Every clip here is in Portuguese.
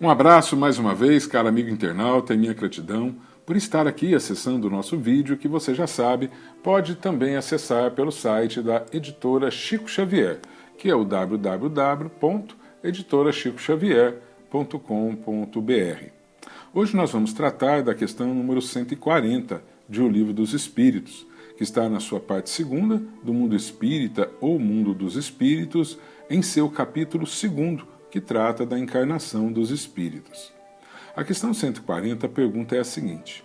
Um abraço mais uma vez, caro amigo internauta, e minha gratidão por estar aqui acessando o nosso vídeo, que você já sabe, pode também acessar pelo site da editora Chico Xavier, que é o www.editorachicoxavier.com.br. Hoje nós vamos tratar da questão número 140 de O Livro dos Espíritos, que está na sua parte segunda, do Mundo Espírita ou Mundo dos Espíritos, em seu capítulo 2º, que trata da encarnação dos espíritos. A questão 140, a pergunta é a seguinte: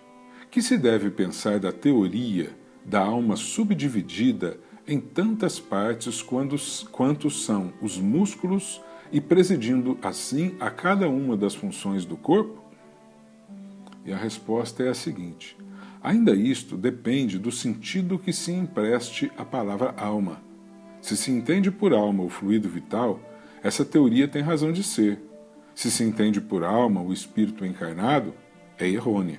que se deve pensar da teoria da alma subdividida em tantas partes quanto são os músculos e presidindo assim a cada uma das funções do corpo? E a resposta é a seguinte: ainda isto depende do sentido que se empreste à palavra alma. Se se entende por alma o fluido vital, essa teoria tem razão de ser. Se se entende por alma o espírito encarnado, é errônea.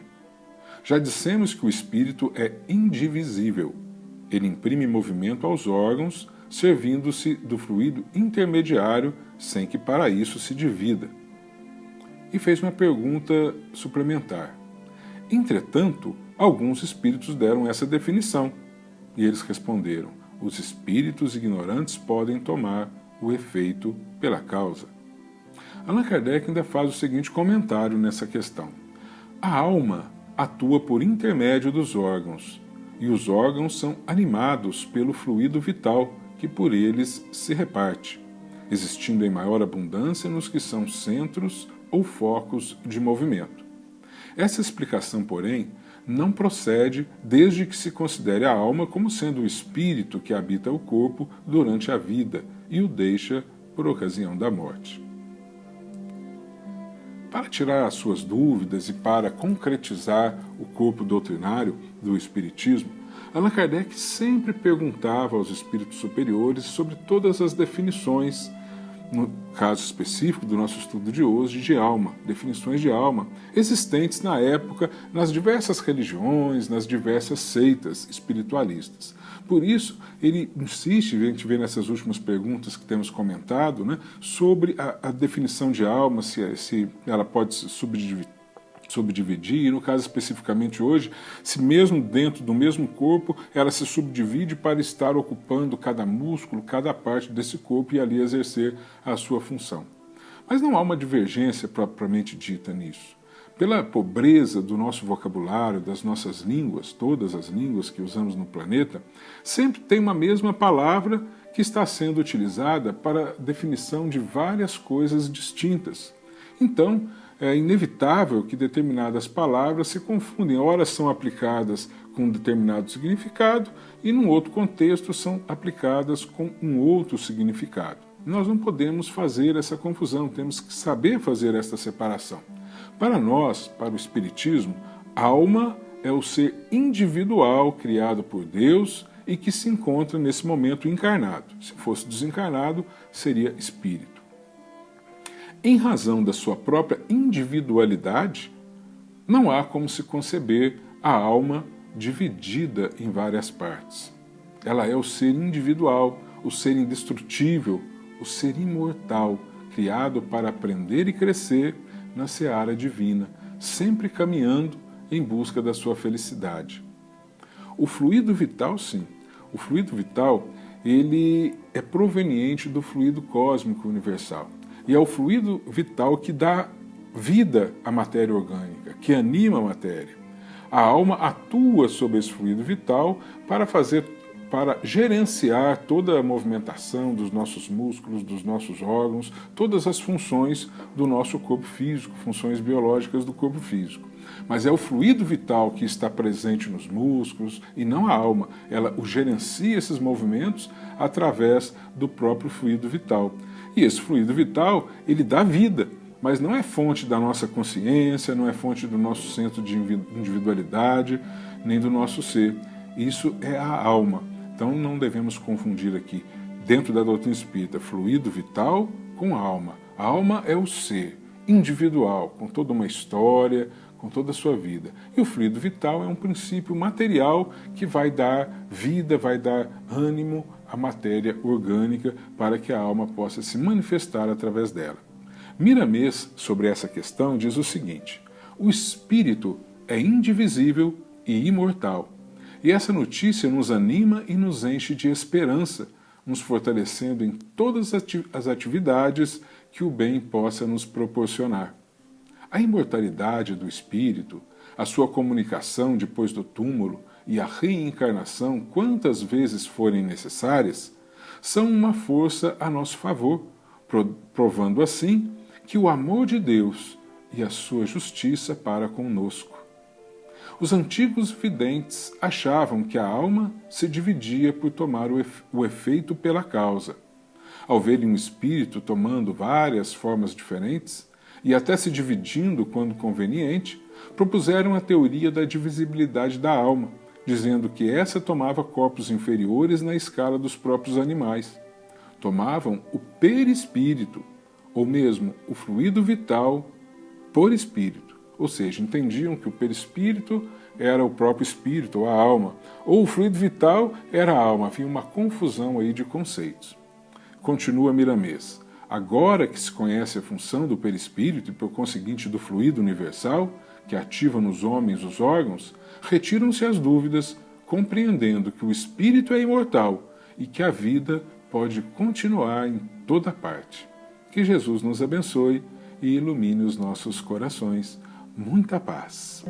Já dissemos que o espírito é indivisível. Ele imprime movimento aos órgãos, servindo-se do fluido intermediário, sem que para isso se divida. E fez uma pergunta suplementar. Entretanto, alguns espíritos deram essa definição, e eles responderam: os espíritos ignorantes podem tomar o efeito pela causa. Allan Kardec ainda faz o seguinte comentário nessa questão: a alma atua por intermédio dos órgãos, e os órgãos são animados pelo fluido vital que por eles se reparte, existindo em maior abundância nos que são centros ou focos de movimento. Essa explicação, porém, não procede desde que se considere a alma como sendo o espírito que habita o corpo durante a vida e o deixa por ocasião da morte. Para tirar as suas dúvidas e para concretizar o corpo doutrinário do Espiritismo, Allan Kardec sempre perguntava aos espíritos superiores sobre todas as definições, no caso específico do nosso estudo de hoje, de alma, definições de alma, existentes na época nas diversas religiões, nas diversas seitas espiritualistas. Por isso, ele insiste, a gente vê nessas últimas perguntas que temos comentado, sobre a definição de alma, se ela pode se subdividir, e no caso especificamente hoje, se mesmo dentro do mesmo corpo, ela se subdivide para estar ocupando cada músculo, cada parte desse corpo e ali exercer a sua função. Mas não há uma divergência propriamente dita nisso. Pela pobreza do nosso vocabulário, das nossas línguas, todas as línguas que usamos no planeta, sempre tem uma mesma palavra que está sendo utilizada para definição de várias coisas distintas. Então, é inevitável que determinadas palavras se confundem. Ora são aplicadas com um determinado significado e, num outro contexto, são aplicadas com um outro significado. Nós não podemos fazer essa confusão, temos que saber fazer essa separação. Para nós, para o Espiritismo, alma é o ser individual criado por Deus e que se encontra nesse momento encarnado. Se fosse desencarnado, seria espírito. Em razão da sua própria individualidade, não há como se conceber a alma dividida em várias partes. Ela é o ser individual, o ser indestrutível, o ser imortal, criado para aprender e crescer na seara divina, sempre caminhando em busca da sua felicidade. O fluido vital, sim. O fluido vital, ele é proveniente do fluido cósmico universal. E é o fluido vital que dá vida à matéria orgânica, que anima a matéria. A alma atua sobre esse fluido vital para gerenciar toda a movimentação dos nossos músculos, dos nossos órgãos, todas as funções do nosso corpo físico, funções biológicas do corpo físico. Mas é o fluido vital que está presente nos músculos e não a alma. Ela gerencia esses movimentos através do próprio fluido vital. E esse fluido vital, ele dá vida, mas não é fonte da nossa consciência, não é fonte do nosso centro de individualidade, nem do nosso ser. Isso é a alma. Então não devemos confundir aqui, dentro da doutrina espírita, fluido vital com alma. A alma é o ser individual, com toda uma história, com toda a sua vida. E o fluido vital é um princípio material que vai dar vida, vai dar ânimo à matéria orgânica para que a alma possa se manifestar através dela. Miramês, sobre essa questão, diz o seguinte: o espírito é indivisível e imortal. E essa notícia nos anima e nos enche de esperança, nos fortalecendo em todas as atividades que o bem possa nos proporcionar. A imortalidade do espírito, a sua comunicação depois do túmulo e a reencarnação, quantas vezes forem necessárias, são uma força a nosso favor, provando assim que o amor de Deus e a sua justiça para conosco. Os antigos videntes achavam que a alma se dividia por tomar o efeito pela causa. Ao verem um espírito tomando várias formas diferentes, e até se dividindo quando conveniente, propuseram a teoria da divisibilidade da alma, dizendo que essa tomava corpos inferiores na escala dos próprios animais. Tomavam o perispírito, ou mesmo o fluido vital, por espírito, ou seja, entendiam que o perispírito era o próprio espírito, ou a alma, ou o fluido vital era a alma. Havia uma confusão aí de conceitos. Continua Miramês. Agora que se conhece a função do perispírito e, por conseguinte, do fluido universal, que ativa nos homens os órgãos, retiram-se as dúvidas, compreendendo que o espírito é imortal e que a vida pode continuar em toda parte. Que Jesus nos abençoe e ilumine os nossos corações. Muita paz.